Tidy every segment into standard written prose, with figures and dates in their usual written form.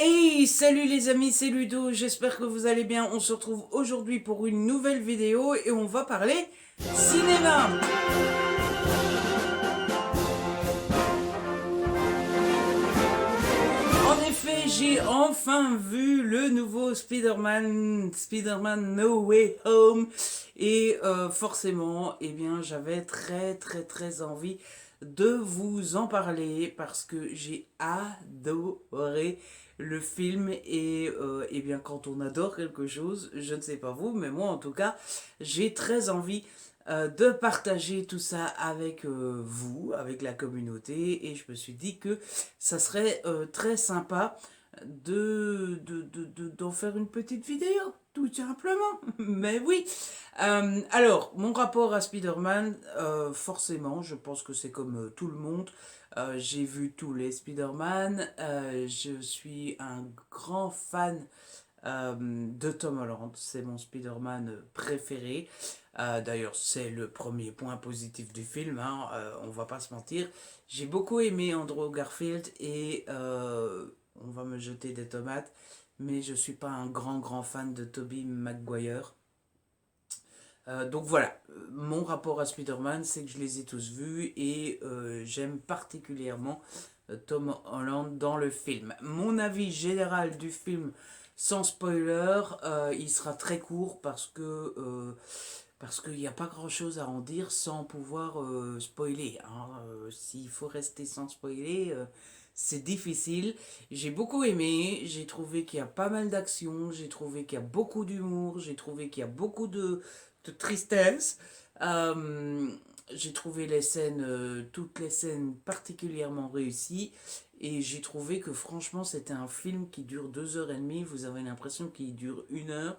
Hey, salut les amis, c'est Ludo, j'espère que vous allez bien. On se retrouve aujourd'hui pour une nouvelle vidéo et on va parler cinéma. En effet, j'ai enfin vu le nouveau Spider-Man No Way Home. Et forcément, eh bien, j'avais très envie de vous en parler parce que j'ai adoré le film. Et eh bien, quand on adore quelque chose, je ne sais pas vous, mais moi en tout cas, j'ai très envie de partager tout ça avec vous, avec la communauté, et je me suis dit que ça serait très sympa d'en faire une petite vidéo, tout simplement. Mais oui. Alors, mon rapport à Spider-Man, forcément, je pense que c'est comme tout le monde. J'ai vu tous les Spider-Man. Je suis un grand fan de Tom Holland. C'est mon Spider-Man préféré. D'ailleurs, c'est le premier point positif du film, hein, on va pas se mentir. J'ai beaucoup aimé Andrew Garfield et on va me jeter des tomates, mais je suis pas un grand fan de Tobey Maguire. Donc voilà, mon rapport à Spider-Man, c'est que je les ai tous vus et j'aime particulièrement Tom Holland dans le film. Mon avis général du film, sans spoiler, il sera très court parce qu'il n'y a pas grand-chose à en dire sans pouvoir spoiler, hein. S'il faut rester sans spoiler, c'est difficile. J'ai beaucoup aimé, j'ai trouvé qu'il y a pas mal d'action, j'ai trouvé qu'il y a beaucoup d'humour, j'ai trouvé qu'il y a beaucoup de tristesse. Euh, j'ai trouvé toutes les scènes particulièrement réussies. Et j'ai trouvé que franchement c'était un film qui dure 2 heures et demie. Vous avez l'impression qu'il dure 1 heure.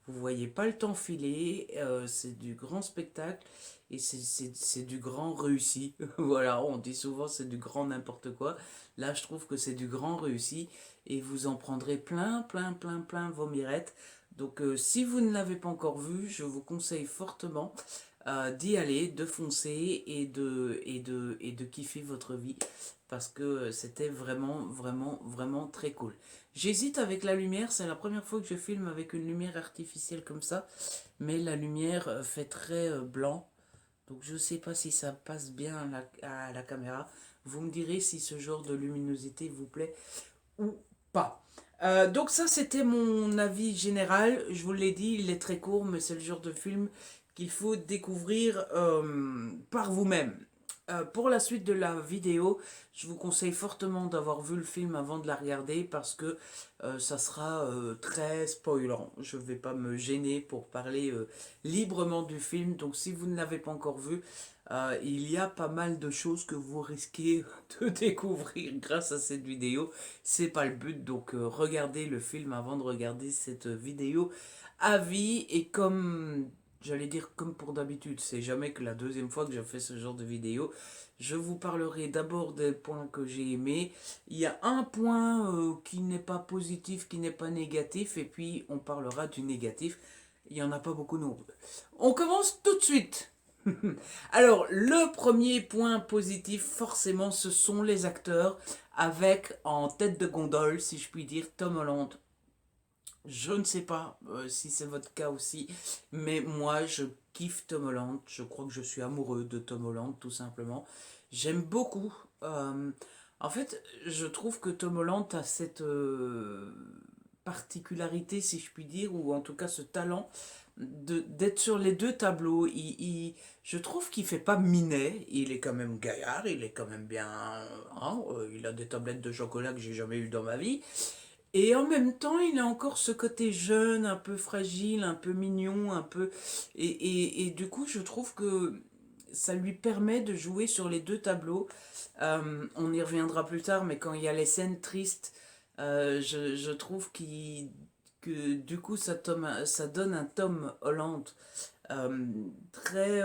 Vous voyez pas le temps filer. C'est du grand spectacle. Et c'est du grand réussi. Voilà, on dit souvent c'est du grand n'importe quoi. Là je trouve que c'est du grand réussi. Et vous en prendrez plein vos mirettes. Donc si vous ne l'avez pas encore vu, je vous conseille fortement d'y aller, de foncer et de kiffer votre vie parce que c'était vraiment très cool. J'hésite avec la lumière, c'est la première fois que je filme avec une lumière artificielle comme ça, mais la lumière fait très blanc, donc je sais pas si ça passe bien à la caméra. Vous me direz si ce genre de luminosité vous plaît ou pas. Donc ça c'était mon avis général, je vous l'ai dit, il est très court mais c'est le genre de film qu'il faut découvrir par vous-même. Pour la suite de la vidéo, je vous conseille fortement d'avoir vu le film avant de la regarder parce que ça sera très spoilant. Je ne vais pas me gêner pour parler librement du film, donc si vous ne l'avez pas encore vu, il y a pas mal de choses que vous risquez de découvrir grâce à cette vidéo. C'est pas le but, donc regardez le film avant de regarder cette vidéo à vie. Et comme j'allais dire comme pour d'habitude, c'est jamais que la deuxième fois que je fais ce genre de vidéo. Je vous parlerai d'abord des points que j'ai aimés. Il y a un point qui n'est pas positif, qui n'est pas négatif, et puis on parlera du négatif. Il n'y en a pas beaucoup non plus. On commence tout de suite. Alors, le premier point positif, forcément, ce sont les acteurs, avec en tête de gondole, si je puis dire, Tom Holland. Je ne sais pas si c'est votre cas aussi, mais moi, je kiffe Tom Holland. Je crois que je suis amoureux de Tom Holland, tout simplement. J'aime beaucoup. En fait, je trouve que Tom Holland a cette particularité, si je puis dire, ou en tout cas ce talent d'être sur les deux tableaux. Je trouve qu'il fait pas minet, il est quand même gaillard, il est quand même bien, hein, il a des tablettes de chocolat que j'ai jamais eu dans ma vie. Et en même temps, il a encore ce côté jeune, un peu fragile, un peu mignon, un peu... Et du coup, je trouve que ça lui permet de jouer sur les deux tableaux. On y reviendra plus tard, mais quand il y a les scènes tristes, je trouve que du coup, ça donne un Tom Holland euh, très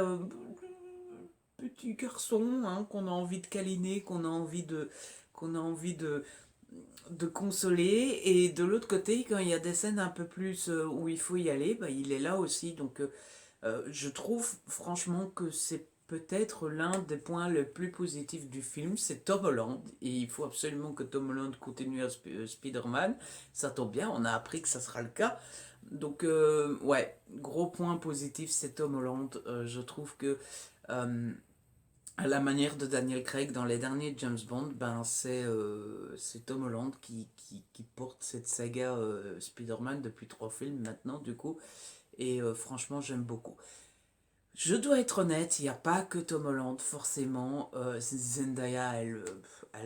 petit garçon, hein, qu'on a envie de câliner, qu'on a envie de consoler. Et de l'autre côté, quand il y a des scènes un peu plus où il faut y aller, bah, il est là aussi. Donc je trouve franchement que c'est peut-être l'un des points les plus positifs du film, c'est Tom Holland. Et il faut absolument que Tom Holland continue à Spider-Man. Ça tombe bien, on a appris que ça sera le cas. Donc, ouais, gros point positif, c'est Tom Holland. Je trouve que à la manière de Daniel Craig dans les derniers James Bond, ben c'est Tom Holland qui porte cette saga Spider-Man depuis 3 films maintenant, du coup. Et franchement, j'aime beaucoup. Je dois être honnête, il n'y a pas que Tom Holland, forcément. Zendaya, elle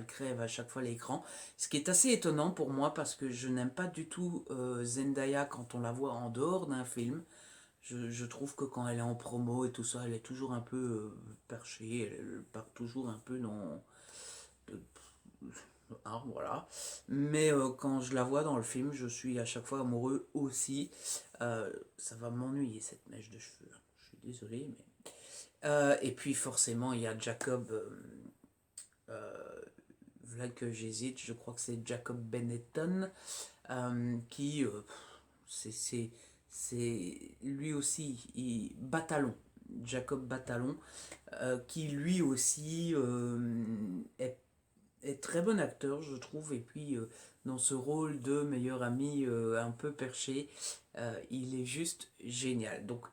crève à chaque fois l'écran. Ce qui est assez étonnant pour moi parce que je n'aime pas du tout Zendaya quand on la voit en dehors d'un film. Je trouve que quand elle est en promo et tout ça, elle est toujours un peu perchée, elle part toujours un peu dans... hein, voilà. Mais quand je la vois dans le film, je suis à chaque fois amoureux aussi. Ça va m'ennuyer cette mèche de cheveux, hein. Je suis désolé, mais... et puis forcément, il y a Jacob... voilà que j'hésite, je crois que c'est Jacob Benetton, qui... c'est lui aussi, Batalon, Jacob Batalon, qui lui aussi est très bon acteur, je trouve, et puis dans ce rôle de meilleur ami un peu perché, il est juste génial. Donc,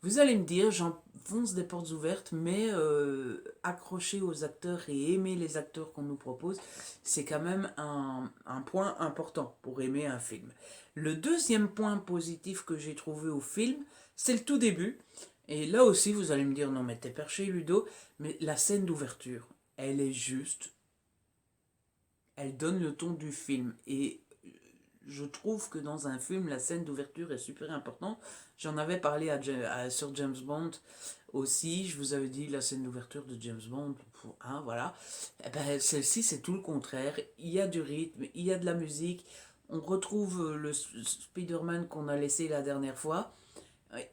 vous allez me dire, j'enfonce des portes ouvertes, mais accrocher aux acteurs et aimer les acteurs qu'on nous propose, c'est quand même un point important pour aimer un film. Le deuxième point positif que j'ai trouvé au film, c'est le tout début. Et là aussi, vous allez me dire, non mais t'es perché Ludo, mais la scène d'ouverture, elle est juste, elle donne le ton du film. Et je trouve que dans un film, la scène d'ouverture est super importante. J'en avais parlé sur James Bond aussi. Je vous avais dit la scène d'ouverture de James Bond. Hein, voilà. Eh ben, celle-ci, c'est tout le contraire. Il y a du rythme, il y a de la musique. On retrouve le Spider-Man qu'on a laissé la dernière fois.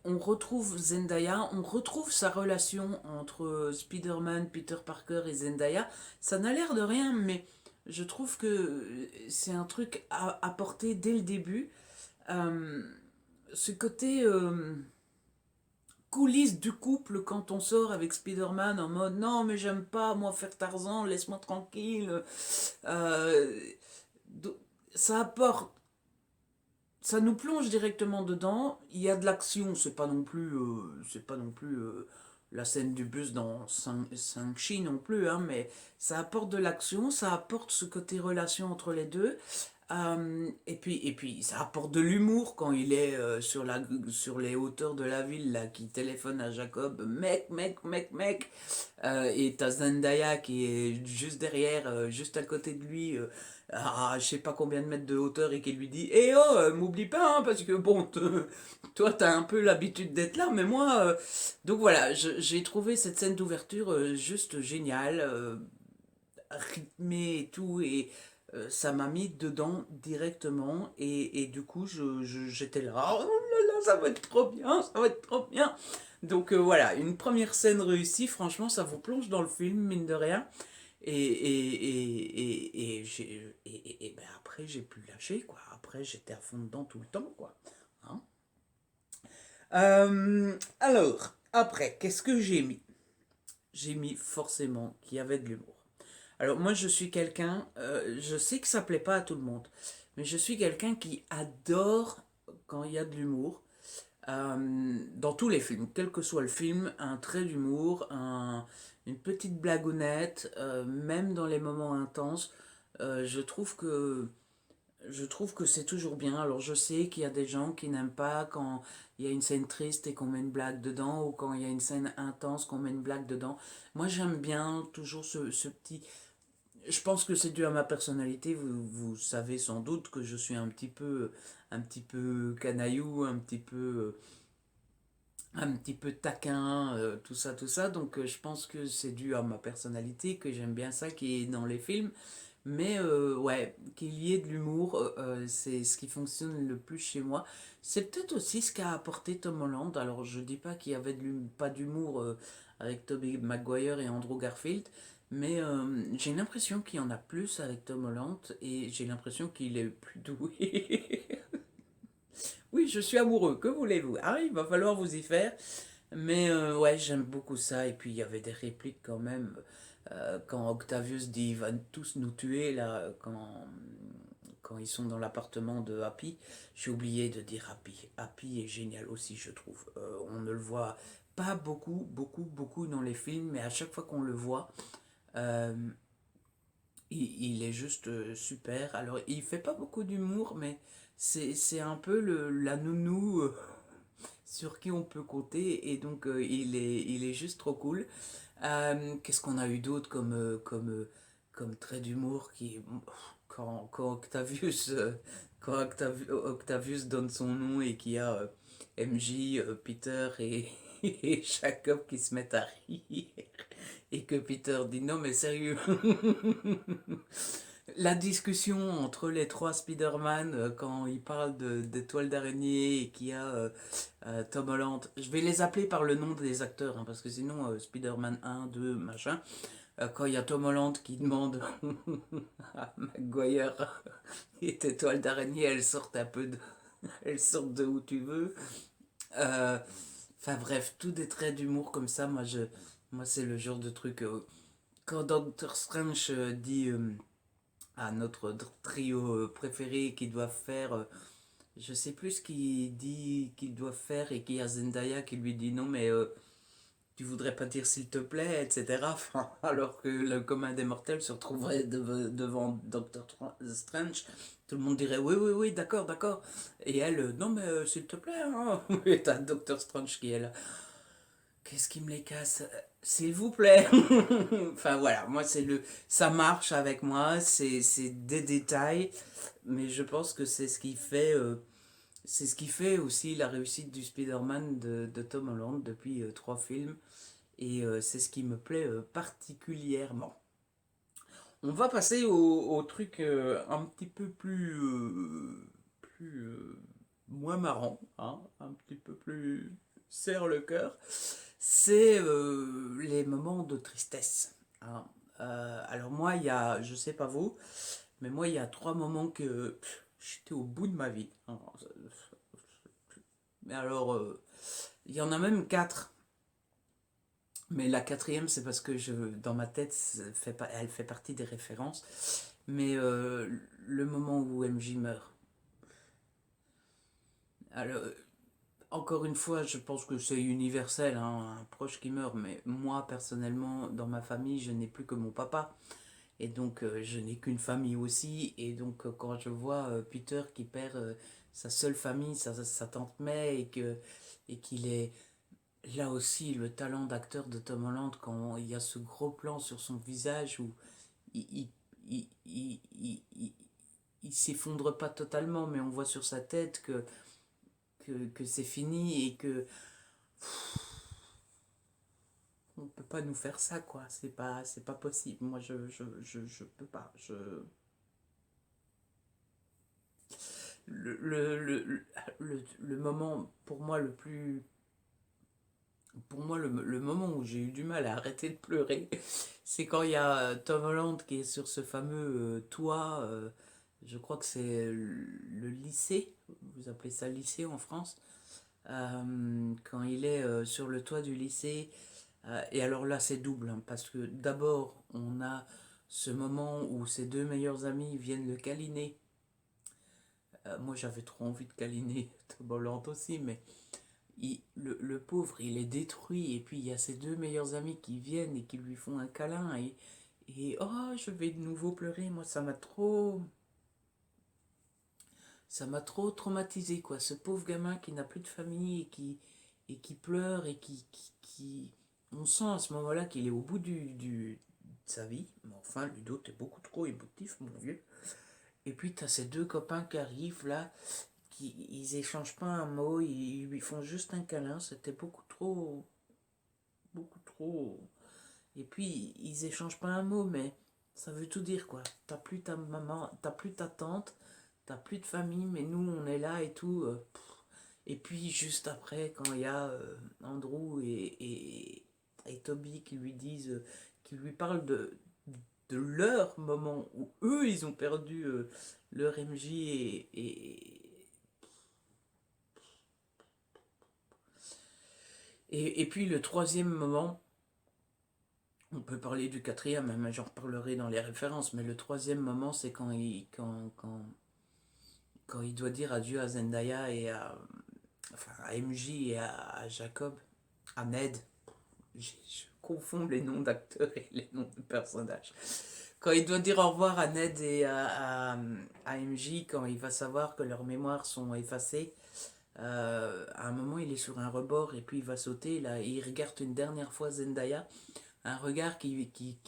On retrouve Zendaya, on retrouve sa relation entre Spider-Man, Peter Parker et Zendaya. Ça n'a l'air de rien, mais je trouve que c'est un truc à apporter dès le début. Euh, Ce côté coulisses du couple quand on sort avec Spider-Man en mode non mais j'aime pas moi faire Tarzan, laisse-moi tranquille. Euh, Ça apporte, ça nous plonge directement dedans. Il y a de l'action, c'est pas non plus la scène du bus dans Shang-Chi non plus, hein, mais ça apporte de l'action, ça apporte ce côté relation entre les deux. Et puis, ça apporte de l'humour quand il est sur les hauteurs de la ville, là, qui téléphone à Jacob, mec. Et t'as Zendaya qui est juste derrière, juste à côté de lui, à je sais pas combien de mètres de hauteur, et qui lui dit eh oh, m'oublie pas, hein, parce que bon, toi t'as un peu l'habitude d'être là, mais moi. Donc voilà, j'ai trouvé cette scène d'ouverture juste géniale, rythmée et tout, et ça m'a mis dedans directement, et du coup, j'étais là, oh là là, ça va être trop bien, ça va être trop bien. Donc voilà, une première scène réussie, franchement, ça vous plonge dans le film, mine de rien. Et ben après, j'ai pu lâcher, quoi. Après, j'étais à fond dedans tout le temps, quoi. Hein. Alors, après, qu'est-ce que j'ai mis? J'ai mis forcément qu'il y avait de l'humour. Alors moi je suis quelqu'un, je sais que ça plaît pas à tout le monde, mais je suis quelqu'un qui adore quand il y a de l'humour. Dans tous les films, quel que soit le film, un trait d'humour, une petite blagounette, même dans les moments intenses, je trouve que c'est toujours bien. Alors je sais qu'il y a des gens qui n'aiment pas quand il y a une scène triste et qu'on met une blague dedans, ou quand il y a une scène intense qu'on met une blague dedans. Moi j'aime bien toujours ce petit... Je pense que c'est dû à ma personnalité. Vous savez sans doute que je suis un petit peu canaillou, un petit peu taquin, tout ça, tout ça. Donc je pense que c'est dû à ma personnalité, que j'aime bien ça qui est dans les films. Mais ouais, qu'il y ait de l'humour, c'est ce qui fonctionne le plus chez moi. C'est peut-être aussi ce qu'a apporté Tom Holland. Alors je dis pas qu'il y avait pas d'humour avec Tobey Maguire et Andrew Garfield, mais j'ai l'impression qu'il y en a plus avec Tom Holland, et j'ai l'impression qu'il est plus doué. Oui, je suis amoureux, que voulez-vous? Ah, il va falloir vous y faire. Mais ouais, j'aime beaucoup ça. Et puis il y avait des répliques quand même. Quand Octavius dit il va tous nous tuer, là, quand ils sont dans l'appartement de Happy, j'ai oublié de dire Happy. Happy est génial aussi, je trouve. On ne le voit pas beaucoup dans les films, mais à chaque fois qu'on le voit, euh, il est juste super. Alors, il fait pas beaucoup d'humour, mais c'est un peu la nounou sur qui on peut compter, et donc il est juste trop cool. Qu'est-ce qu'on a eu d'autre comme trait d'humour qui quand Octavius Octavius donne son nom et qu'il y a MJ, Peter et Jacob qui se mettent à rire et que Peter dit non mais sérieux. La discussion entre les trois Spider-Man quand ils parlent des toiles d'araignée et qu'il y a Tom Holland. Je vais les appeler par le nom des acteurs hein, parce que sinon Spider-Man 1, 2, machin. Quand il y a Tom Holland qui demande à Maguire et tes toiles d'araignée elles sortent un peu de... elles sortent de où tu veux. Euh, Enfin bref, tout des traits d'humour comme ça, moi c'est le genre de truc... quand Doctor Strange dit à notre trio préféré qu'ils doivent faire. Je sais plus ce qu'il dit qu'ils doivent faire et qu'il y a Zendaya qui lui dit non mais tu voudrais pas dire s'il te plaît, etc. Enfin, alors que le commun des mortels se retrouverait devant Doctor Strange, tout le monde dirait oui, d'accord, d'accord. Et elle, non mais s'il te plaît, hein. Et t'as Doctor Strange qui est là. Qu'est-ce qui me les casse? S'il vous plaît. Enfin voilà, moi c'est le, ça marche avec moi, c'est des détails, mais je pense que c'est ce qui fait aussi la réussite du Spider-Man de Tom Holland depuis trois films, et c'est ce qui me plaît particulièrement. On va passer au truc un petit peu plus moins marrant, hein, un petit peu plus serre le cœur. C'est les moments de tristesse, hein. Alors moi, il y a, je sais pas vous, mais moi, il y a trois moments que j'étais au bout de ma vie, hein. Mais alors, il y en a même quatre. Mais la quatrième, c'est parce que dans ma tête, elle fait partie des références. Mais le moment où MJ meurt. Alors, encore une fois, je pense que c'est universel, hein, un proche qui meurt. Mais moi, personnellement, dans ma famille, je n'ai plus que mon papa. Et donc, je n'ai qu'une famille aussi. Et donc, quand je vois Peter qui perd sa seule famille, sa tante May, et qu'il est là aussi le talent d'acteur de Tom Holland, quand il y a ce gros plan sur son visage où il, il, il il s'effondre pas totalement, mais on voit sur sa tête que c'est fini et que on peut pas nous faire ça, quoi. C'est pas possible. Moi, je peux pas. Le moment, pour moi, le moment où j'ai eu du mal à arrêter de pleurer, c'est quand il y a Tom Holland qui est sur ce fameux toit, je crois que c'est le lycée, vous appelez ça lycée en France, quand il est sur le toit du lycée, et alors là c'est double, hein, parce que d'abord on a ce moment où ses deux meilleurs amis viennent le câliner. Moi j'avais trop envie de câliner Tom Holland aussi, mais le pauvre, il est détruit. Et puis il y a ses deux meilleurs amis qui viennent et qui lui font un câlin. Et oh, je vais de nouveau pleurer. Moi, ça m'a trop traumatisé, quoi. Ce pauvre gamin qui n'a plus de famille et qui pleure et on sent à ce moment-là qu'il est au bout de sa vie. Mais enfin, Ludo, t'es beaucoup trop émotif, mon vieux. Et puis, t'as ces deux copains qui arrivent là, ils échangent pas un mot, ils lui font juste un câlin. C'était beaucoup trop. Et puis, ils échangent pas un mot, mais ça veut tout dire, quoi. T'as plus ta maman, t'as plus ta tante, t'as plus de famille, mais nous, on est là et tout. Et puis, juste après, quand il y a Andrew et Toby qui lui disent, qui lui parlent de leur moment où eux, ils ont perdu leur MJ Et puis le troisième moment, on peut parler du quatrième, mais j'en reparlerai dans les références, mais le troisième moment, c'est quand il doit dire adieu à Zendaya et à MJ et à Jacob, à Ned. Je confonds les noms d'acteurs et les noms de personnages. Quand il doit dire au revoir à Ned et à MJ, quand il va savoir que leurs mémoires sont effacées, à un moment il est sur un rebord et puis il va sauter, là, et il regarde une dernière fois Zendaya, un regard qui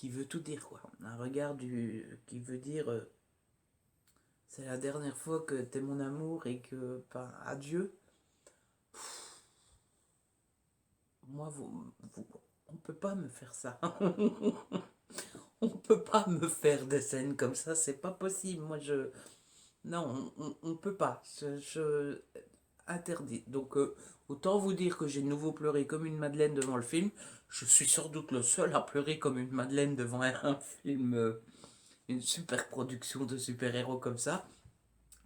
veut tout dire, quoi. Un regard qui veut dire c'est la dernière fois que t'es mon amour et que, ben, adieu. Moi, on peut pas me faire ça. On peut pas me faire des scènes comme ça, c'est pas possible. Non, on peut pas. Interdit. Donc, autant vous dire que j'ai de nouveau pleuré comme une madeleine devant le film. Je suis sans doute le seul à pleurer comme une madeleine devant un film, une super production de super-héros comme ça.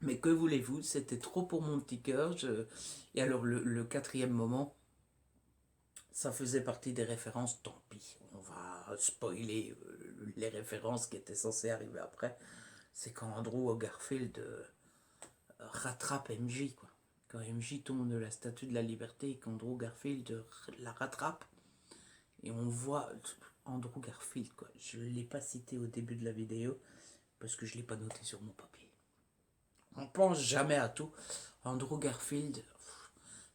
Mais que voulez-vous, c'était trop pour mon petit cœur. Et alors, le quatrième moment, ça faisait partie des références, tant pis. On va spoiler les références qui étaient censées arriver après. C'est quand Andrew Garfield rattrape MJ, quoi. Quand MJ tombe de la statue de la liberté et qu'Andrew Garfield la rattrape, et on voit Andrew Garfield, quoi. Je ne l'ai pas cité au début de la vidéo parce que je ne l'ai pas noté sur mon papier. On pense jamais à tout. Andrew Garfield,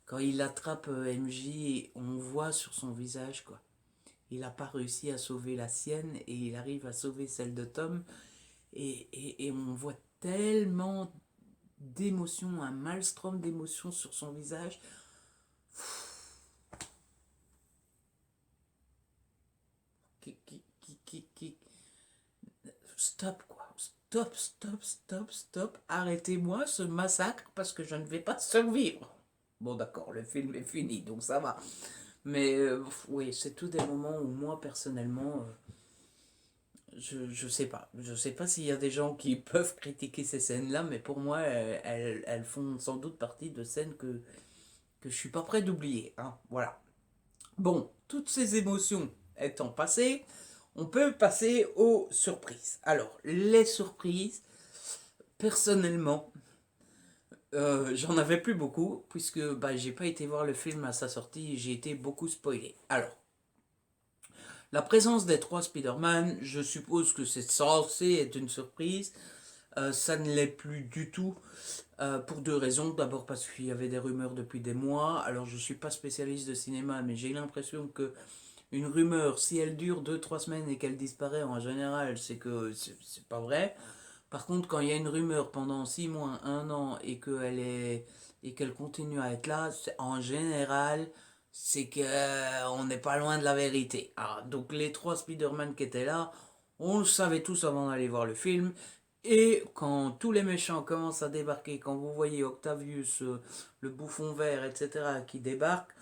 quand il attrape MJ, on voit sur son visage, quoi. Il n'a pas réussi à sauver la sienne et il arrive à sauver celle de Tom. Et on voit tellement d'émotions, un maelstrom d'émotions sur son visage. Qui. Stop, quoi. Stop, stop, stop, stop. Arrêtez-moi ce massacre parce que je ne vais pas survivre. Bon, d'accord, le film est fini, donc ça va. Mais oui, c'est tous des moments où moi, personnellement, je sais pas. Je sais pas s'il y a des gens qui peuvent critiquer ces scènes-là, mais pour moi, elles font sans doute partie de scènes que je suis pas prêt d'oublier. Hein. Voilà. Bon, toutes ces émotions étant passées, on peut passer aux surprises. Alors, les surprises, personnellement, j'en avais plus beaucoup, puisque bah, j'ai pas été voir le film à sa sortie, j'ai été beaucoup spoilé. Alors, la présence des trois Spider-Man, je suppose que c'est censé être une surprise. Ça ne l'est plus du tout, pour deux raisons. D'abord parce qu'il y avait des rumeurs depuis des mois. Alors je ne suis pas spécialiste de cinéma, mais j'ai l'impression que une rumeur, si elle dure deux trois semaines et qu'elle disparaît en général, c'est que c'est pas vrai. Par contre, quand il y a une rumeur pendant 6 mois, un an et qu'elle continue à être là, en général, c'est que on n'est pas loin de la vérité. Ah, donc les trois Spider-Man qui étaient là, on le savait tous avant d'aller voir le film. Et quand tous les méchants commencent à débarquer, quand vous voyez Octavius, le bouffon vert, etc., qui débarque,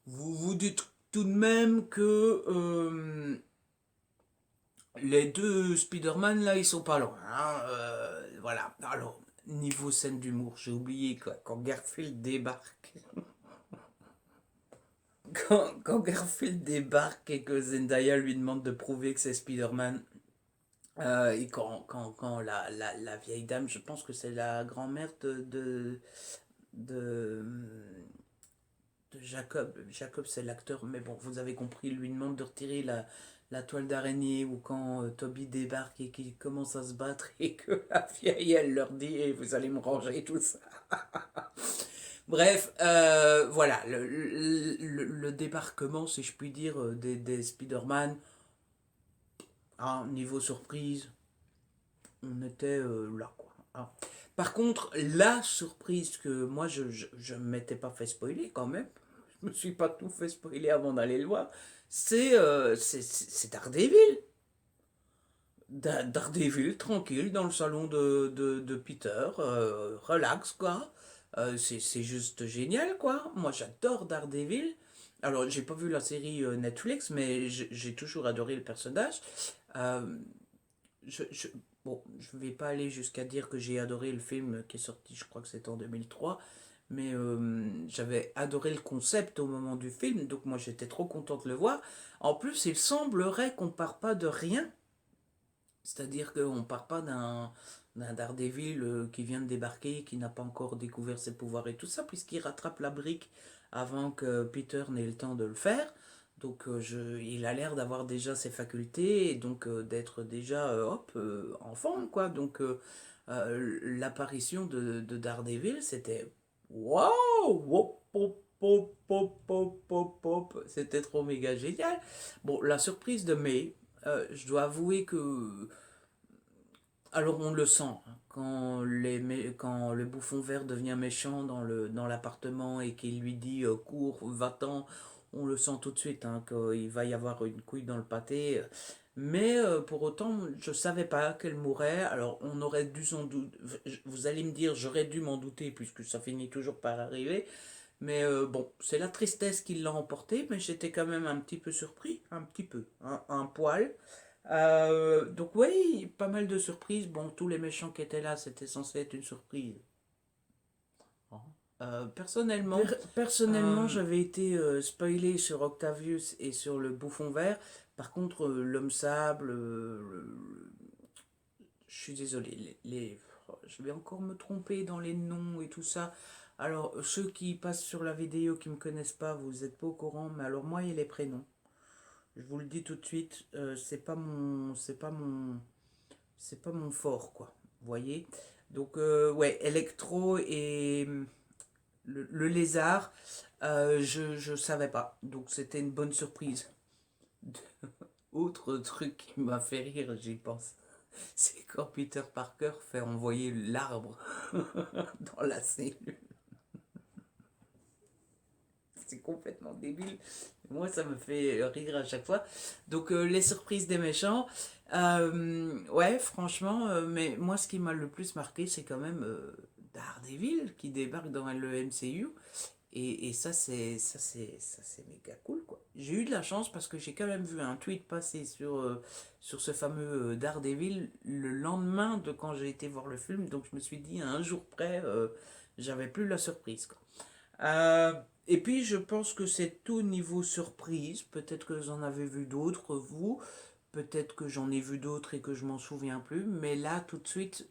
vous vous dites tout de même que les deux Spider-Man, là, ils sont pas loin. Hein, voilà. Alors, niveau scène d'humour, j'ai oublié quoi. Quand Garfield débarque. Quand Garfield débarque et que Zendaya lui demande de prouver que c'est Spider-Man. Et quand la vieille dame, je pense que c'est la grand-mère de, de Jacob. Jacob, c'est l'acteur, mais bon, vous avez compris, lui demande de retirer la toile d'araignée, ou quand Toby débarque et qu'il commence à se battre et que la vieille, elle leur dit eh, vous allez me ranger tout ça. Bref, voilà, le débarquement, si je puis dire, des Spider-Man, hein, niveau surprise, on était là, quoi. Hein. Par contre, la surprise que moi, je ne m'étais pas fait spoiler quand même, je me suis pas tout fait spoiler avant d'aller le voir, c'est Daredevil. Daredevil, tranquille, dans le salon de Peter, relax, quoi. C'est juste génial, quoi. Moi, j'adore Daredevil. Alors, j'ai pas vu la série Netflix, mais j'ai toujours adoré le personnage. Euh, je, je, bon, je vais pas aller jusqu'à dire que j'ai adoré le film qui est sorti, je crois que c'était en 2003, mais j'avais adoré le concept au moment du film, donc moi j'étais trop contente de le voir. En plus, il semblerait qu'on part pas de rien, c'est-à-dire qu'on part pas d'un Daredevil qui vient de débarquer, qui n'a pas encore découvert ses pouvoirs et tout ça, puisqu'il rattrape la brique avant que Peter n'ait le temps de le faire. Donc il a l'air d'avoir déjà ses facultés et donc d'être déjà hop enfant quoi. Donc l'apparition de Daredevil c'était waouh, wop, pop, pop, pop, pop, pop, pop. C'était trop méga génial. Bon, la surprise de May, je dois avouer que alors on le sent, hein, quand le bouffon vert devient méchant dans l'appartement et qu'il lui dit cours, va-t'en, on le sent tout de suite hein, qu'il va y avoir une couille dans le pâté. Mais pour autant, je savais pas qu'elle mourrait. Alors on aurait dû s'en douter. Vous allez me dire, j'aurais dû m'en douter puisque ça finit toujours par arriver. Mais bon, c'est la tristesse qui l'a emporté, mais j'étais quand même un petit peu surpris, un petit peu, un poil. Donc oui, pas mal de surprises. Bon, tous les méchants qui étaient là, c'était censé être une surprise. Hein. Personnellement, j'avais été spoilé sur Octavius et sur le bouffon vert. Par contre, l'homme sable, je suis désolé, je vais encore me tromper dans les noms et tout ça. Alors, ceux qui passent sur la vidéo qui me connaissent pas, vous n'êtes pas au courant, mais alors moi, il y a les prénoms. Je vous le dis tout de suite, c'est pas mon fort, quoi. Vous voyez? Donc, ouais, Electro et le lézard, je savais pas. Donc, c'était une bonne surprise. Autre truc qui m'a fait rire, j'y pense, c'est quand Peter Parker fait envoyer l'arbre dans la cellule. C'est complètement débile. Moi, ça me fait rire à chaque fois. Donc, les surprises des méchants. Ouais, franchement, mais moi, ce qui m'a le plus marqué, c'est quand même Daredevil qui débarque dans le MCU. Et ça, c'est méga cool, quoi. J'ai eu de la chance parce que j'ai quand même vu un tweet passer sur ce fameux Daredevil le lendemain de quand j'ai été voir le film. Donc, je me suis dit, à un jour près, j'avais plus la surprise, quoi. Euh, et puis, je pense que c'est tout niveau surprise. Peut-être que vous en avez vu d'autres, vous. Peut-être que j'en ai vu d'autres et que je m'en souviens plus. Mais là, tout de suite,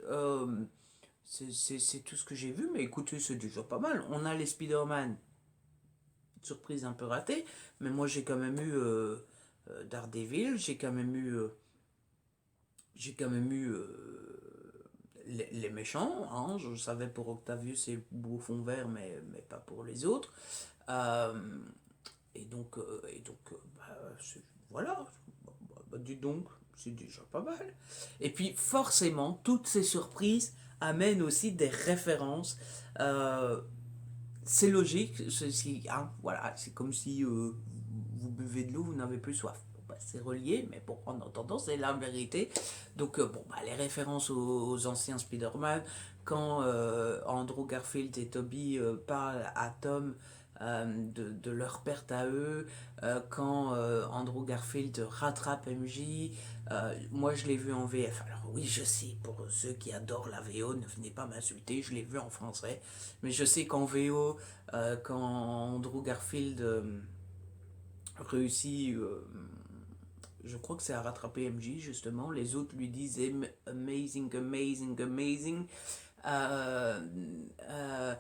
c'est tout ce que j'ai vu. Mais écoutez, c'est déjà pas mal. On a les Spider-Man, surprise un peu ratée. Mais moi, j'ai quand même eu Daredevil. J'ai quand même eu les méchants, hein, je savais pour Octavius et Bouffon Vert, mais pas pour les autres. Euh, bah, voilà, dis donc, c'est déjà pas mal. Et puis forcément, toutes ces surprises amènent aussi des références. Euh, c'est logique, hein, voilà, c'est comme si vous buvez de l'eau, vous n'avez plus soif. Bon, bah, c'est relié, mais bon, en attendant, c'est la vérité. Donc, bon, bah, les références aux anciens Spider-Man, quand Andrew Garfield et Toby parlent à Tom de leur perte à eux, quand Andrew Garfield rattrape MJ, moi je l'ai vu en VF. Alors oui, je sais, pour ceux qui adorent la VO, ne venez pas m'insulter, je l'ai vu en français. Mais je sais qu'en VO, quand Andrew Garfield réussit, je crois que c'est à rattraper MJ justement, les autres lui disent amazing, amazing, amazing. Euh, euh,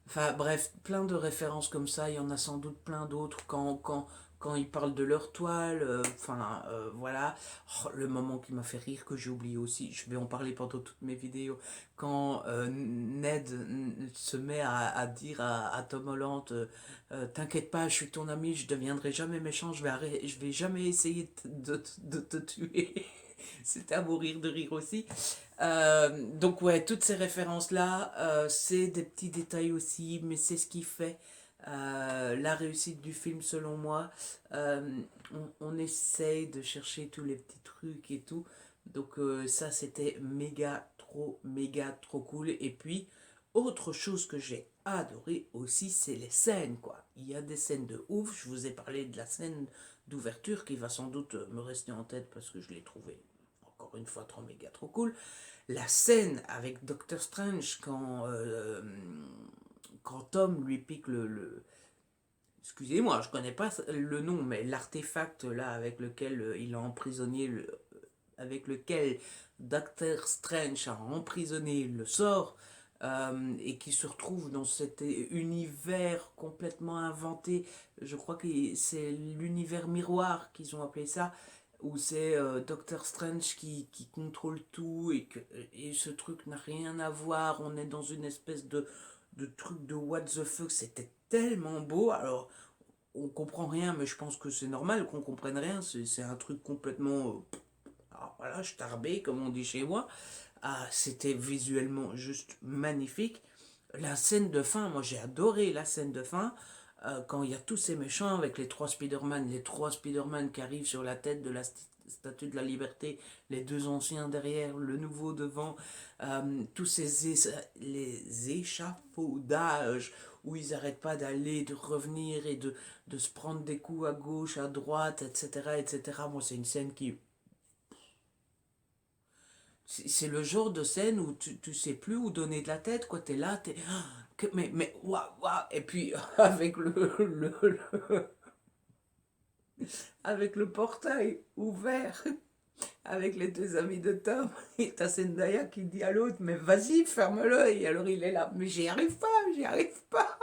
Enfin bref, plein de références comme ça, il y en a sans doute plein d'autres quand ils parlent de leur toile, enfin voilà. Oh, le moment qui m'a fait rire que j'ai oublié aussi, je vais en parler pendant toutes mes vidéos, quand Ned se met à dire à Tom Holland, t'inquiète pas, je suis ton ami, je deviendrai jamais méchant, je vais jamais essayer de te tuer. C'était à mourir de rire aussi. Donc ouais, toutes ces références-là, c'est des petits détails aussi, mais c'est ce qui fait la réussite du film selon moi. On essaye de chercher tous les petits trucs et tout. Donc ça, c'était méga trop cool. Et puis, autre chose que j'ai adoré aussi, c'est les scènes, quoi. Il y a des scènes de ouf. Je vous ai parlé de la scène d'ouverture qui va sans doute me rester en tête parce que je l'ai trouvée encore une fois trop méga trop cool. La scène avec Doctor Strange quand Tom lui pique excusez-moi, je connais pas le nom, mais l'artefact là avec lequel il a emprisonné avec lequel Doctor Strange a emprisonné le sort, et qui se retrouve dans cet univers complètement inventé. Je crois que c'est l'univers miroir qu'ils ont appelé ça, où c'est Doctor Strange qui contrôle tout, et ce truc n'a rien à voir. On est dans une espèce de truc de what the fuck. C'était tellement beau. Alors, on comprend rien, mais je pense que c'est normal qu'on comprenne rien. C'est un truc complètement. Alors voilà, starbé, comme on dit chez moi. Ah, c'était visuellement juste magnifique. La scène de fin, moi j'ai adoré la scène de fin. Quand il y a tous ces méchants avec les trois Spider-Man qui arrivent sur la tête de la statue de la liberté, les deux anciens derrière, le nouveau devant, tous les échafaudages où ils n'arrêtent pas d'aller, de revenir et de se prendre des coups à gauche, à droite, etc. etc. Moi, c'est une scène qui, c'est le genre de scène où tu sais plus où donner de la tête, quoi. T'es là, t'es. Mais, waouh, waouh. Et puis, avec avec le portail ouvert, avec les deux amis de Tom, et t'as Zendaya qui dit à l'autre, mais vas-y, ferme-le. Et alors il est là, mais j'y arrive pas, j'y arrive pas.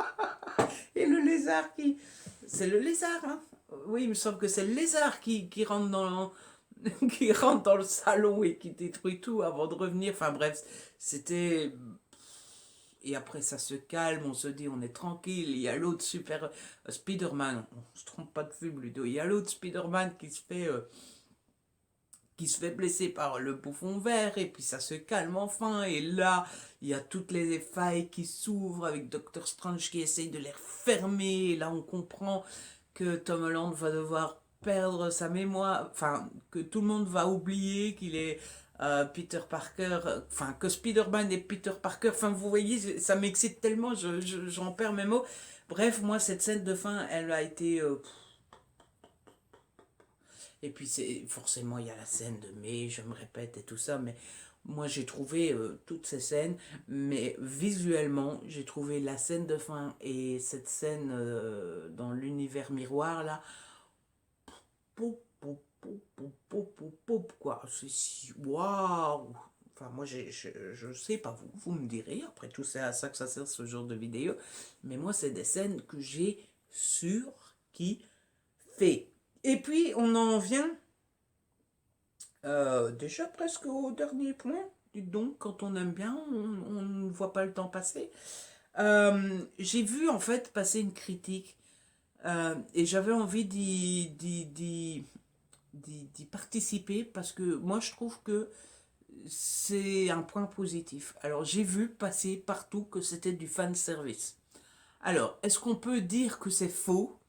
Et le lézard qui. C'est le lézard, hein. Oui, il me semble que c'est le lézard qui rentre qui rentre dans le salon et qui détruit tout avant de revenir. Enfin bref, c'était. Et après ça se calme, on se dit on est tranquille. Il y a l'autre super Spider-Man, on se trompe pas de film Ludo. Il y a l'autre Spider-Man qui se fait blesser par le bouffon vert, et puis ça se calme enfin. Et là, il y a toutes les failles qui s'ouvrent avec Doctor Strange qui essaye de les refermer. Et là, on comprend que Tom Holland va devoir perdre sa mémoire, enfin, que tout le monde va oublier qu'il est Peter Parker, enfin, que Spider-Man est Peter Parker. Enfin, vous voyez, ça m'excite tellement, j'en perds mes mots. Bref, moi, cette scène de fin, elle a été. Et puis, c'est forcément, il y a la scène de mai, je me répète et tout ça, mais moi, j'ai trouvé toutes ces scènes, mais visuellement, j'ai trouvé la scène de fin et cette scène dans l'univers miroir, là, poup, poup, poup, poup, poup, poup, poup, quoi. Waouh! Enfin, moi, je sais pas vous, vous me direz, après tout, c'est à ça que ça sert ce genre de vidéo, mais moi, c'est des scènes que j'ai surkiffé. Et puis, on en vient déjà presque au dernier point. Dites donc, quand on aime bien, on ne voit pas le temps passer. J'ai vu en fait passer une critique, et j'avais envie d'y participer parce que moi je trouve que c'est un point positif. Alors j'ai vu passer partout que c'était du fan service. Alors, est-ce qu'on peut dire que c'est faux?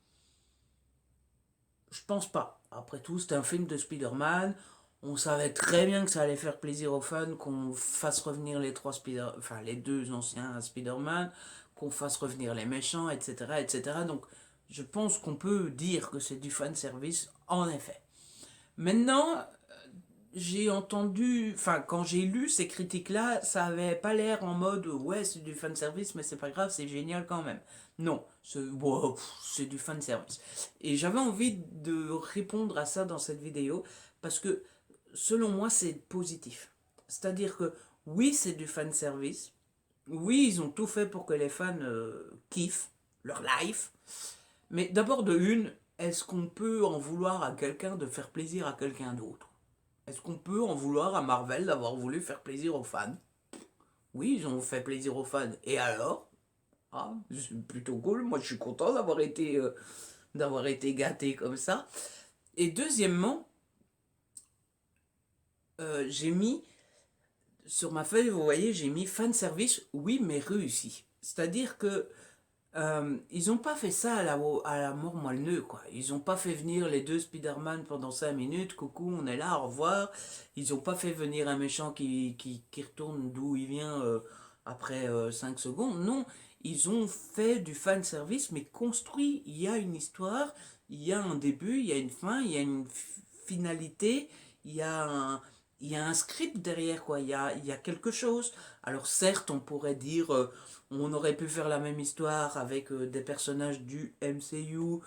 Je pense pas. Après tout, c'était un film de Spider-Man. On savait très bien que ça allait faire plaisir aux fans, qu'on fasse revenir les enfin les deux anciens Spider-Man, qu'on fasse revenir les méchants, etc., etc. Donc, je pense qu'on peut dire que c'est du fan service, en effet. Maintenant, j'ai entendu, enfin, quand j'ai lu ces critiques-là, ça avait pas l'air en mode ouais, c'est du fanservice, mais c'est pas grave, c'est génial quand même. Non, wow, c'est du fanservice. Et j'avais envie de répondre à ça dans cette vidéo parce que selon moi, c'est positif. C'est-à-dire que oui, c'est du fanservice. Oui, ils ont tout fait pour que les fans kiffent leur life. Mais d'abord, de une, est-ce qu'on peut en vouloir à quelqu'un de faire plaisir à quelqu'un d'autre? Est-ce qu'on peut en vouloir à Marvel d'avoir voulu faire plaisir aux fans? Oui, ils ont fait plaisir aux fans. Et alors? Ah, c'est plutôt cool. Moi, je suis content d'avoir été gâté comme ça. Et deuxièmement, j'ai mis sur ma feuille, vous voyez, j'ai mis fan service, oui, mais réussi. C'est-à-dire que ils n'ont pas fait ça à la mort moelleux, quoi. Ils n'ont pas fait venir les deux Spider-Man pendant 5 minutes, coucou, on est là, au revoir. Ils n'ont pas fait venir un méchant qui retourne d'où il vient après 5 secondes. Non, ils ont fait du fan service, mais construit. Il y a une histoire, il y a un début, il y a une fin, il y a une finalité, il y a il y a un script derrière, quoi. Il y a quelque chose. Alors certes, on pourrait dire, on aurait pu faire la même histoire avec des personnages du MCU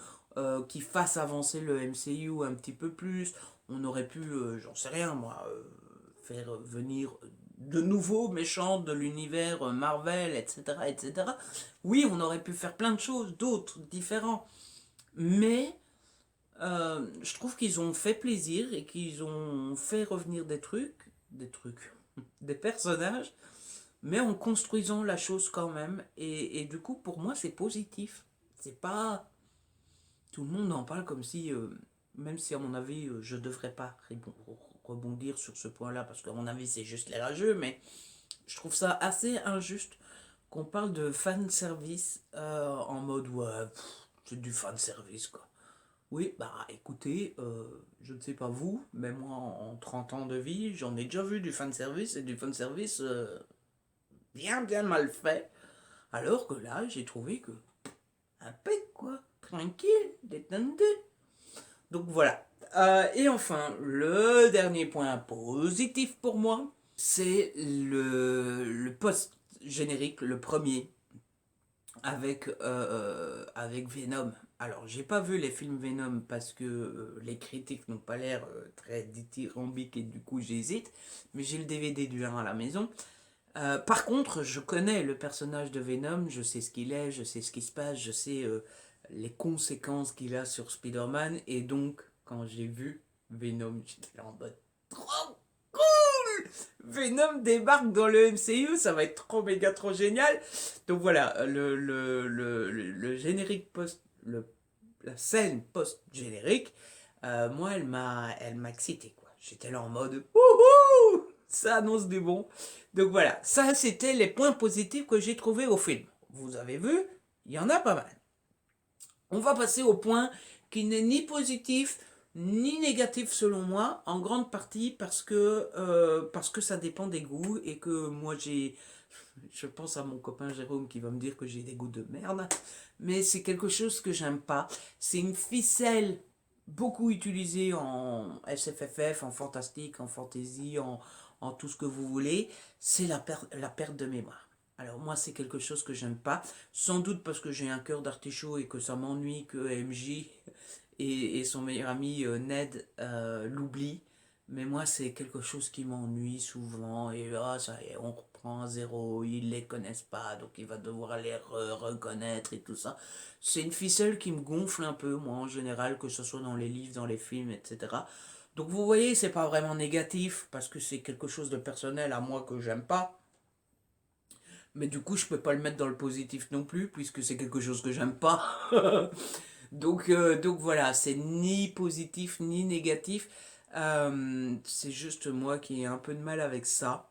qui fassent avancer le MCU un petit peu plus. On aurait pu, j'en sais rien moi, faire venir de nouveaux méchants de l'univers Marvel, etc., etc. Oui, on aurait pu faire plein de choses, d'autres, différents. Mais je trouve qu'ils ont fait plaisir et qu'ils ont fait revenir des trucs, des personnages, mais en construisant la chose quand même. Et du coup, pour moi, c'est positif. C'est pas. Tout le monde en parle comme si, même si à mon avis, je devrais pas rebondir sur ce point-là, parce qu'à mon avis, c'est juste les rageux, mais je trouve ça assez injuste qu'on parle de fan service en mode ouais, c'est du fan service quoi. Oui, bah écoutez, je ne sais pas vous, mais moi en 30 ans de vie, j'en ai déjà vu du fanservice et du fanservice bien bien mal fait. Alors que là, j'ai trouvé que impec quoi, tranquille, détendu. Donc voilà. Et enfin, le dernier point positif pour moi, c'est le post-générique, le premier, avec Venom. Alors, j'ai pas vu les films Venom parce que les critiques n'ont pas l'air très dithyrambiques et du coup j'hésite. Mais j'ai le DVD du 1 à la maison. Par contre, je connais le personnage de Venom, je sais ce qu'il est, je sais ce qui se passe, je sais les conséquences qu'il a sur Spider-Man. Et donc, quand j'ai vu Venom, j'étais là en mode trop cool! Venom débarque dans le MCU, ça va être trop méga trop génial. Donc voilà, le générique post, la scène post-générique, moi elle m'a excité quoi. J'étais là en mode wouhou! Ça annonce du bon. Donc voilà, ça c'était les points positifs que j'ai trouvés au film. Vous avez vu, il y en a pas mal. On va passer au point qui n'est ni positif ni négatif selon moi, en grande partie parce que ça dépend des goûts et que moi j'ai... Je pense à mon copain Jérôme qui va me dire que j'ai des goûts de merde, mais c'est quelque chose que j'aime pas. C'est une ficelle beaucoup utilisée en SFFF, en fantastique, en fantasy, en tout ce que vous voulez. C'est la perte de mémoire. Alors moi c'est quelque chose que j'aime pas, sans doute parce que j'ai un cœur d'artichaut et que ça m'ennuie que MJ et son meilleur ami Ned l'oublient. Mais moi c'est quelque chose qui m'ennuie souvent et ça y est, on reprend à zéro, ils les connaissent pas donc il va devoir les reconnaître et tout ça. C'est une ficelle qui me gonfle un peu moi en général, que ce soit dans les livres, dans les films, etc. Donc vous voyez, c'est pas vraiment négatif parce que c'est quelque chose de personnel à moi que j'aime pas. Mais du coup, je peux pas le mettre dans le positif non plus, puisque c'est quelque chose que j'aime pas. Donc voilà, c'est ni positif ni négatif. C'est juste moi qui ai un peu de mal avec ça.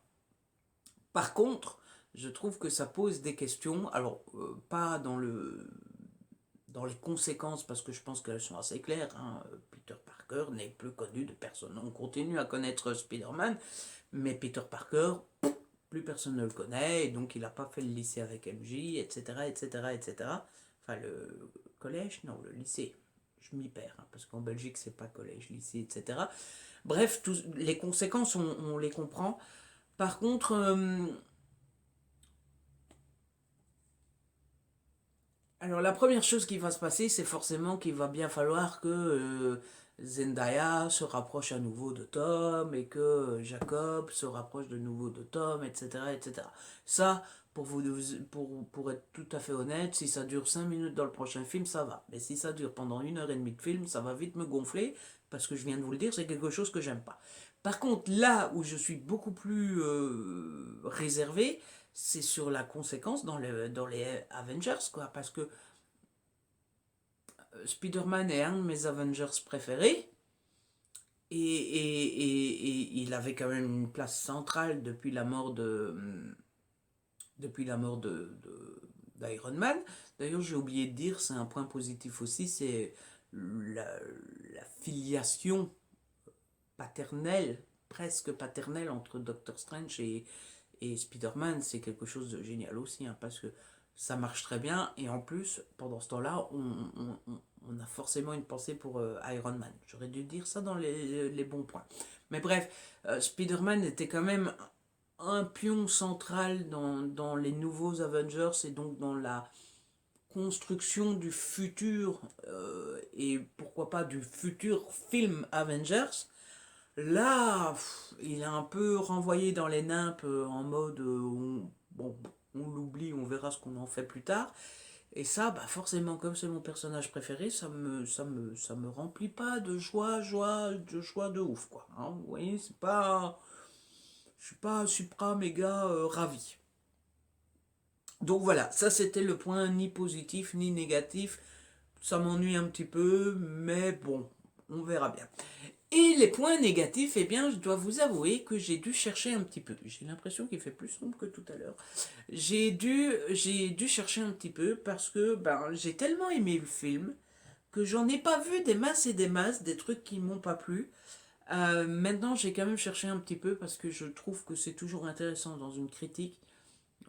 Par contre, je trouve que ça pose des questions. Alors, pas dans les conséquences, parce que je pense qu'elles sont assez claires. Hein. Peter Parker n'est plus connu de personne. On continue à connaître Spider-Man, mais Peter Parker, plus personne ne le connaît, et donc il n'a pas fait le lycée avec MJ, etc., etc., etc. Enfin, le collège, non, le lycée. Je m'y perds, hein, parce qu'en Belgique, c'est pas collège, lycée, etc. Bref, les conséquences, on les comprend. Par contre, alors la première chose qui va se passer, c'est forcément qu'il va bien falloir que Zendaya se rapproche à nouveau de Tom et que Jacob se rapproche de nouveau de Tom, etc. etc. Ça, pour être tout à fait honnête, si ça dure 5 minutes dans le prochain film, ça va. Mais si ça dure pendant 1 heure et demie de film, ça va vite me gonfler, parce que je viens de vous le dire, c'est quelque chose que j'aime pas. Par contre, là où je suis beaucoup plus réservé, c'est sur la conséquence dans les Avengers, quoi. Parce que Spider-Man est un de mes Avengers préférés. Et il avait quand même une place centrale depuis la mort d'Iron Man. D'ailleurs, j'ai oublié de dire, c'est un point positif aussi, c'est la, la filiation paternelle, presque paternelle entre Doctor Strange et Spider-Man. C'est quelque chose de génial aussi, hein, parce que ça marche très bien. Et en plus, pendant ce temps-là, on a forcément une pensée pour Iron Man. J'aurais dû dire ça dans les bons points. Mais bref, Spider-Man était quand même un pion central dans les nouveaux Avengers et donc dans la construction du futur et pourquoi pas du futur film Avengers. Là, il a un peu renvoyé dans les nimpes en mode bon, on l'oublie, on verra ce qu'on en fait plus tard. Et ça, bah forcément, comme c'est mon personnage préféré, ça me remplit pas de joie de ouf, quoi. Hein. Vous voyez, c'est pas, je suis pas supra méga ravi. Donc voilà, ça c'était le point ni positif ni négatif. Ça m'ennuie un petit peu, mais bon, on verra bien. Et les points négatifs, eh bien, je dois vous avouer que j'ai dû chercher un petit peu. J'ai l'impression qu'il fait plus sombre que tout à l'heure. J'ai dû chercher un petit peu parce que ben, j'ai tellement aimé le film que j'en ai pas vu des masses, des trucs qui m'ont pas plu. Maintenant, j'ai quand même cherché un petit peu parce que je trouve que c'est toujours intéressant dans une critique.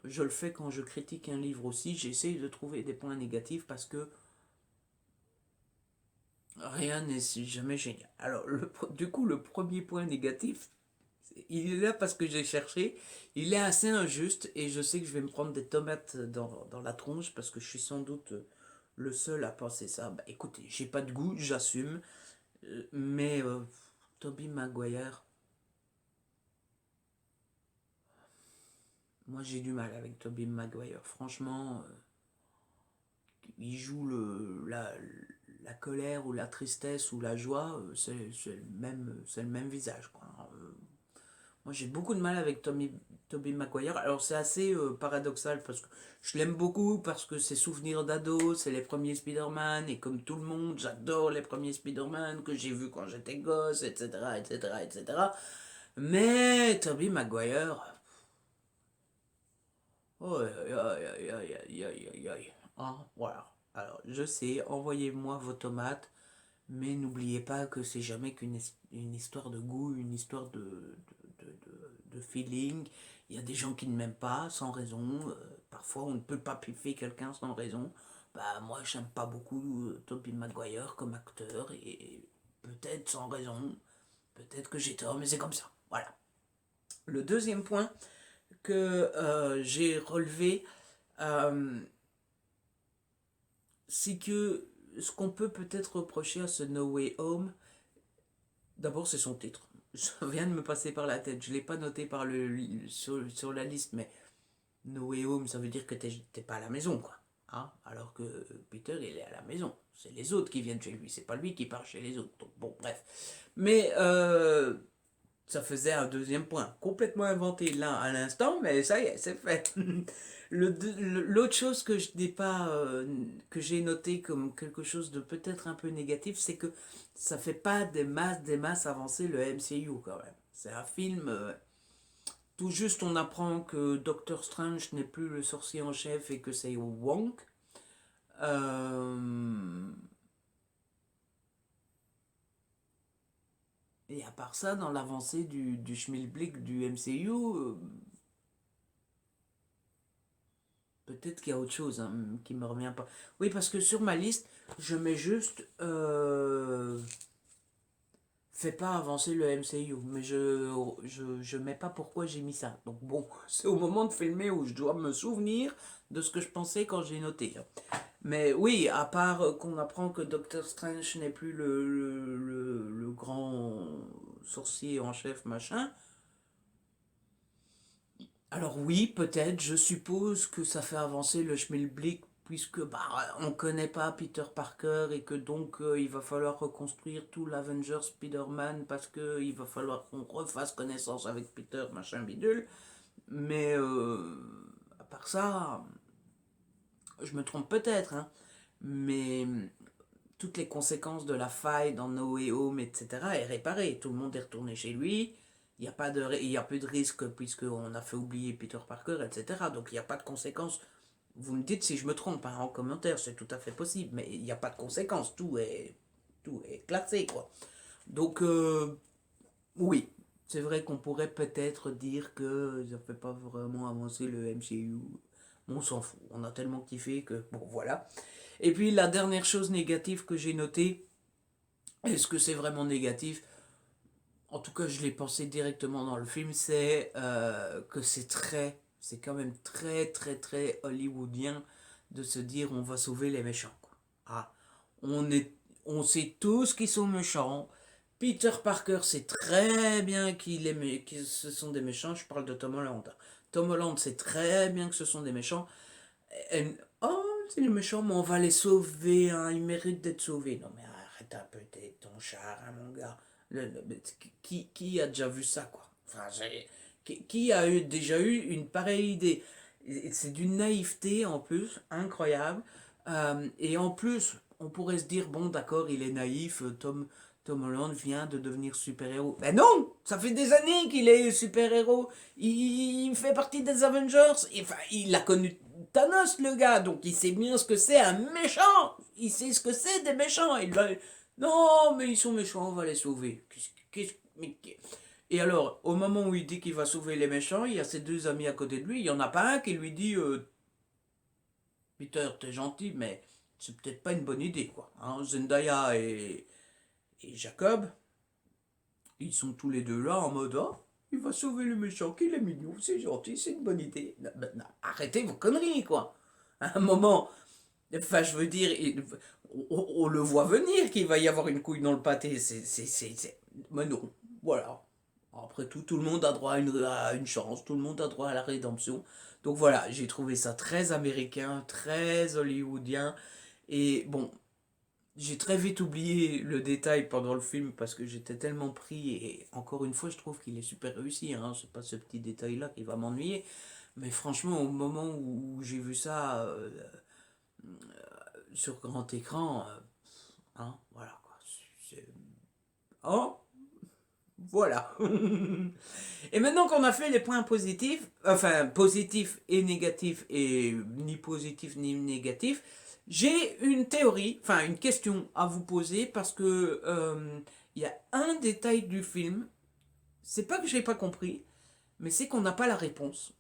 Je le fais quand je critique un livre aussi. J'essaye de trouver des points négatifs parce que rien n'est jamais génial. Alors, du coup, le premier point négatif, il est là parce que j'ai cherché. Il est assez injuste et je sais que je vais me prendre des tomates dans la tronche parce que je suis sans doute le seul à penser ça. Bah écoutez, j'ai pas de goût, j'assume. Mais Tobey Maguire, moi j'ai du mal avec Tobey Maguire. Franchement, il joue la colère ou la tristesse ou la joie, c'est le même visage, quoi. Moi j'ai beaucoup de mal avec Tobey Maguire. Alors c'est assez paradoxal parce que je l'aime beaucoup parce que c'est souvenirs d'ado, c'est les premiers Spider-Man et comme tout le monde, j'adore les premiers Spider-Man que j'ai vus quand j'étais gosse, etc., etc., etc. Mais Tobey Maguire, oh, aïe, aïe, aïe, aïe, aïe, aïe, aïe, aïe. Hein, voilà. Alors, je sais, envoyez-moi vos tomates, mais n'oubliez pas que c'est jamais une histoire de goût, une histoire de feeling. Il y a des gens qui ne m'aiment pas sans raison. Parfois, on ne peut pas piffer quelqu'un sans raison. Bah, moi, j'aime pas beaucoup Tobey Maguire comme acteur, et peut-être sans raison. Peut-être que j'ai tort, mais c'est comme ça. Voilà. Le deuxième point que j'ai relevé, euh, c'est que ce qu'on peut peut-être reprocher à ce No Way Home, d'abord c'est son titre. Ça vient de me passer par la tête. Je ne l'ai pas noté sur la liste, mais No Way Home, ça veut dire que t'es pas à la maison, quoi. Hein, alors que Peter, il est à la maison. C'est les autres qui viennent chez lui, c'est pas lui qui part chez les autres. Donc, bon, bref. Mais ça faisait un deuxième point, complètement inventé là à l'instant, mais ça y est, c'est fait. L'autre chose que je n'ai pas, que j'ai noté comme quelque chose de peut-être un peu négatif, c'est que ça fait pas des masses avancer le MCU quand même. C'est un film, tout juste on apprend que Doctor Strange n'est plus le sorcier en chef et que c'est Wong. Euh, et à part ça, dans l'avancée du schmilblick du MCU, peut-être qu'il y a autre chose hein, qui me revient pas. Oui, parce que sur ma liste, je mets juste fais pas avancer le MCU, mais je mets pas pourquoi j'ai mis ça. Donc bon, c'est au moment de filmer où je dois me souvenir de ce que je pensais quand j'ai noté. Mais oui, à part qu'on apprend que Doctor Strange n'est plus le grand sorcier en chef, machin, alors oui, peut-être, je suppose que ça fait avancer le schmilblick puisque bah, on connaît pas Peter Parker et que donc il va falloir reconstruire tout l'Avengers Spider-Man parce que il va falloir qu'on refasse connaissance avec Peter, machin bidule. Mais à part ça, je me trompe peut-être, hein, mais toutes les conséquences de la faille dans No Way Home, etc., est réparée. Tout le monde est retourné chez lui. Il n'y a, il y a plus de risque puisqu'on a fait oublier Peter Parker, etc. Donc il n'y a pas de conséquences. Vous me dites si je me trompe hein, en commentaire, c'est tout à fait possible, mais il n'y a pas de conséquences. Tout est classé, quoi. Donc, oui, c'est vrai qu'on pourrait peut-être dire que ça ne fait pas vraiment avancer le MCU. on s'en fout, on a tellement kiffé que, bon, voilà. Et puis, la dernière chose négative que j'ai notée, est-ce que c'est vraiment négatif? En tout cas, je l'ai pensé directement dans le film, c'est que c'est quand même très hollywoodien de se dire on va sauver les méchants, quoi. Ah, on est, on sait tous qu'ils sont méchants. Peter Parker sait très bien que ce sont des méchants. Je parle de Tom Holland. Tom Holland sait très bien que ce sont des méchants. Oh, c'est les méchants, mais on va les sauver, hein, ils méritent d'être sauvés. Non, mais arrête un peu ton char, hein, mon gars. Qui a déjà vu ça, quoi? Enfin, qui a déjà eu une pareille idée? C'est d'une naïveté en plus, incroyable. Et en plus, on pourrait se dire, bon, d'accord, il est naïf, Tom Holland vient de devenir super-héros. Ben non! Ça fait des années qu'il est super-héros. Il fait partie des Avengers. Enfin, il a connu Thanos, le gars, donc il sait bien ce que c'est un méchant. Il sait ce que c'est des méchants. Non, mais ils sont méchants, on va les sauver. Et alors, au moment où il dit qu'il va sauver les méchants, il y a ses deux amis à côté de lui. Il n'y en a pas un qui lui dit Peter, t'es gentil, mais c'est peut-être pas une bonne idée, quoi. Hein, Zendaya et Jacob, ils sont tous les deux là en mode ah, il va sauver le méchant, qu'il est mignon, c'est gentil, c'est une bonne idée. Non, arrêtez vos conneries, quoi. À un moment, enfin, je veux dire, on le voit venir qu'il va y avoir une couille dans le pâté. Mais non, voilà. Après tout le monde a droit à une chance, tout le monde a droit à la rédemption. Donc voilà, j'ai trouvé ça très américain, très hollywoodien. Et bon, j'ai très vite oublié le détail pendant le film parce que j'étais tellement pris. Et encore une fois, je trouve qu'il est super réussi. Hein. C'est pas ce petit détail-là qui va m'ennuyer. Mais franchement, au moment où j'ai vu ça sur grand écran, hein, voilà quoi. Oh, voilà. Et maintenant qu'on a fait les points positifs, enfin positifs et négatifs, et ni positifs ni négatifs, j'ai une théorie, enfin une question à vous poser parce que il y a un détail du film, c'est pas que j'ai pas compris, mais c'est qu'on n'a pas la réponse.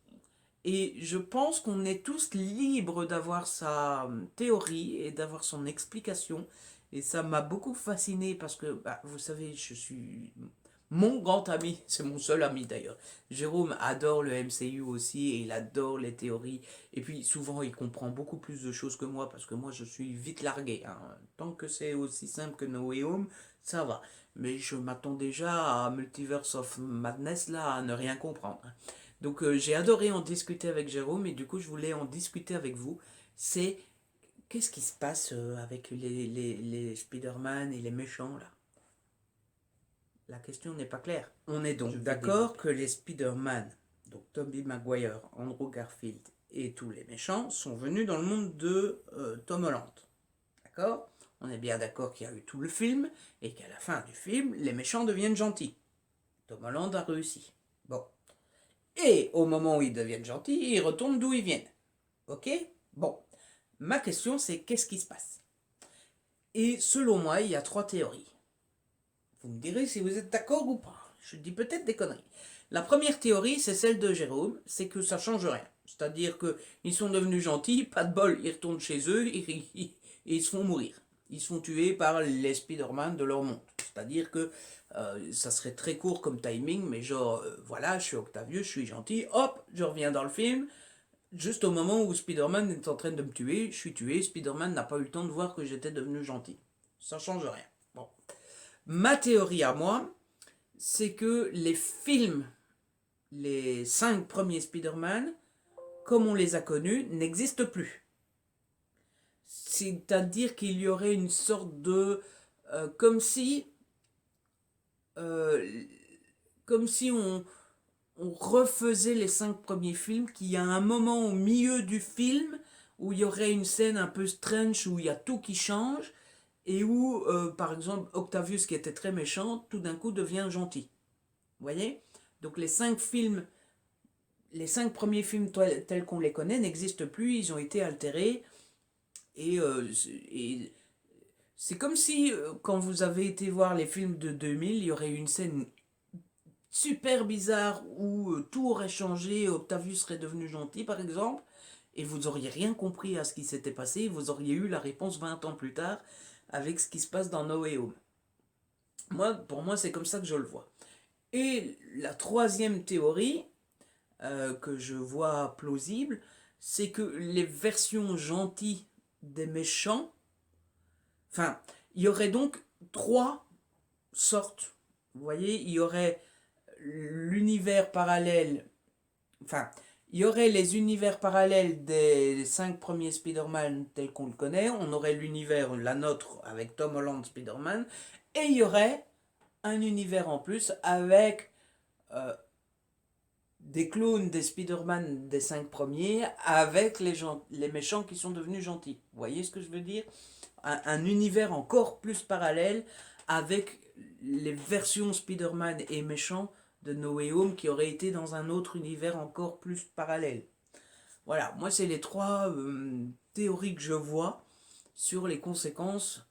Et je pense qu'on est tous libres d'avoir sa théorie et d'avoir son explication. Et ça m'a beaucoup fasciné parce que, bah, vous savez, je suis mon grand ami, c'est mon seul ami d'ailleurs. Jérôme adore le MCU aussi et il adore les théories. Et puis souvent il comprend beaucoup plus de choses que moi parce que moi je suis vite largué, hein. Tant que c'est aussi simple que No Way Home, ça va. Mais je m'attends déjà à Multiverse of Madness là à ne rien comprendre. Donc j'ai adoré en discuter avec Jérôme et du coup je voulais en discuter avec vous. C'est qu'est-ce qui se passe avec les Spider-Man et les méchants là? La question n'est pas claire. On est donc d'accord que les Spider-Man, donc Tobey Maguire, Andrew Garfield et tous les méchants sont venus dans le monde de Tom Holland. D'accord? On est bien d'accord qu'il y a eu tout le film et qu'à la fin du film, les méchants deviennent gentils. Tom Holland a réussi. Bon. Et au moment où ils deviennent gentils, ils retournent d'où ils viennent. Ok? Bon. Ma question, c'est qu'est-ce qui se passe? Et selon moi, il y a trois théories. Vous me direz si vous êtes d'accord ou pas. Je dis peut-être des conneries. La première théorie, c'est celle de Jérôme, c'est que ça change rien. C'est-à-dire qu'ils sont devenus gentils, pas de bol, ils retournent chez eux et ils se font mourir. Ils se font tuer par les Spider-Man de leur monde. C'est-à-dire que ça serait très court comme timing, mais genre, voilà, je suis Octavius, je suis gentil, hop, je reviens dans le film. Juste au moment où Spider-Man est en train de me tuer, je suis tué, Spider-Man n'a pas eu le temps de voir que j'étais devenu gentil. Ça change rien. Bon. Ma théorie à moi, c'est que les films, les 5 premiers Spider-Man, comme on les a connus, n'existent plus. C'est-à-dire qu'il y aurait une sorte de... comme si... euh, comme si on refaisait les 5 premiers films, qu'il y a un moment au milieu du film où il y aurait une scène un peu strange, où il y a tout qui change, et où, par exemple, Octavius, qui était très méchant, tout d'un coup devient gentil. Vous voyez? Donc les 5 premiers films tels qu'on les connaît n'existent plus, ils ont été altérés. Et c'est comme si, quand vous avez été voir les films de 2000, il y aurait une scène super bizarre où tout aurait changé, Octavius serait devenu gentil par exemple, et vous auriez rien compris à ce qui s'était passé, et vous auriez eu la réponse 20 ans plus tard avec ce qui se passe dans No Way Home. Pour moi, c'est comme ça que je le vois. Et la troisième théorie que je vois plausible, c'est que les versions gentilles des méchants, enfin, il y aurait donc trois sortes. Vous voyez, il y aurait l'univers parallèle, enfin, il y aurait les univers parallèles des 5 premiers Spider-Man tels qu'on le connaît, on aurait l'univers, la nôtre, avec Tom Holland Spider-Man, et il y aurait un univers en plus avec euh, des clones des Spider-Man des 5 premiers avec les méchants qui sont devenus gentils. Vous voyez ce que je veux dire? Un univers encore plus parallèle avec les versions Spider-Man et méchants de No Way Home qui auraient été dans un autre univers encore plus parallèle. Voilà, moi c'est les trois théories que je vois sur les conséquences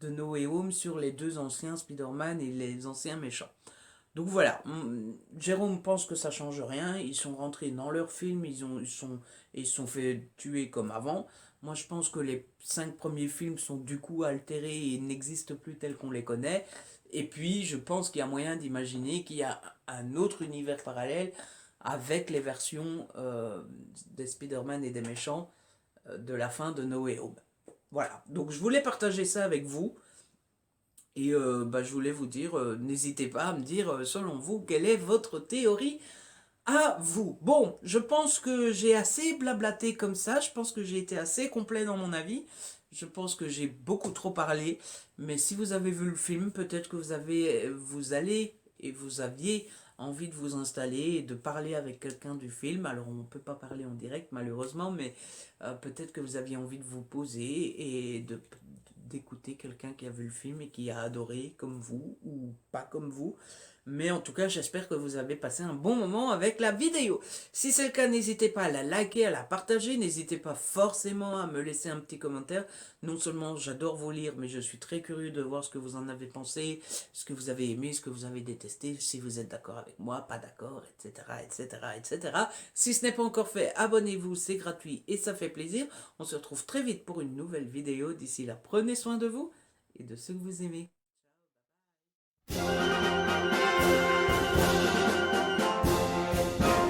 de No Way Home sur les deux anciens Spider-Man et les anciens méchants. Donc voilà, Jérôme pense que ça change rien, ils sont rentrés dans leur film, ils se sont fait tuer comme avant. Moi je pense que les 5 premiers films sont du coup altérés et n'existent plus tels qu'on les connaît. Et puis je pense qu'il y a moyen d'imaginer qu'il y a un autre univers parallèle avec les versions des Spider-Man et des méchants de la fin de No Way Home. Voilà, donc je voulais partager ça avec vous. Et je voulais vous dire, n'hésitez pas à me dire, selon vous, quelle est votre théorie à vous. Bon, je pense que j'ai assez blablaté comme ça, je pense que j'ai été assez complet dans mon avis, je pense que j'ai beaucoup trop parlé, mais si vous avez vu le film, peut-être que vous allez et vous aviez envie de vous installer et de parler avec quelqu'un du film. Alors on ne peut pas parler en direct malheureusement, mais peut-être que vous aviez envie de vous poser et d'écouter quelqu'un qui a vu le film et qui a adoré comme vous ou pas comme vous. Mais en tout cas, j'espère que vous avez passé un bon moment avec la vidéo. Si c'est le cas, n'hésitez pas à la liker, à la partager. N'hésitez pas forcément à me laisser un petit commentaire. Non seulement j'adore vous lire, mais je suis très curieux de voir ce que vous en avez pensé, ce que vous avez aimé, ce que vous avez détesté, si vous êtes d'accord avec moi, pas d'accord, etc., etc., etc. Si ce n'est pas encore fait, abonnez-vous, c'est gratuit et ça fait plaisir. On se retrouve très vite pour une nouvelle vidéo. D'ici là, prenez soin de vous et de ceux que vous aimez.